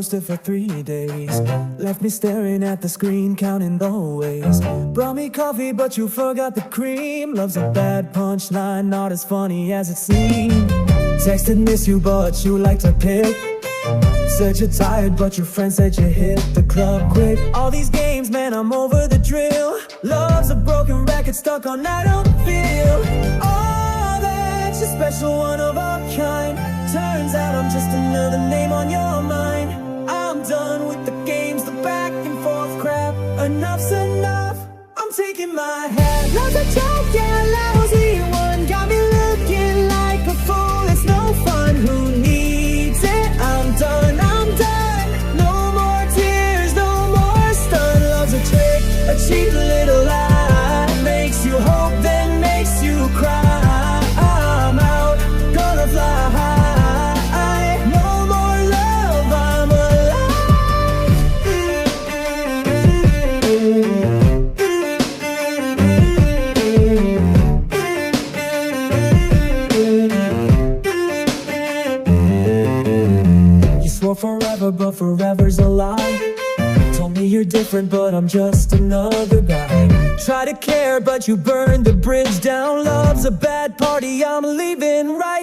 toasted for 3 days. Left me staring at the screen, counting the ways. Brought me coffee, but you forgot the cream. Love's a bad punchline, not as funny as it seems. Texted miss you, but you like to pick. Said you're tired, but your friend said you hit the club quick. All these games, man, I'm over the drill. Love's a broken record stuck on I don't feel. Oh, that you're special, one of a kind. Turns out I'm just another name on your mind. I'm done with the games, the back and forth crap. Enough's enough, I'm taking my hat. Love's a joke, yeah, lousy one. Got me looking like a fool, it's no fun. Who needs it? I'm done, I'm done. No more tears, no more stun. Love's a trick, a cheap little lie. Makes you hope, then makes you cry. I'm out, gonna fly high. Forever, but forever's a lie. Told me you're different, but I'm just another guy. Try to care, but you burned the bridge down. Love's a bad party, I'm leaving right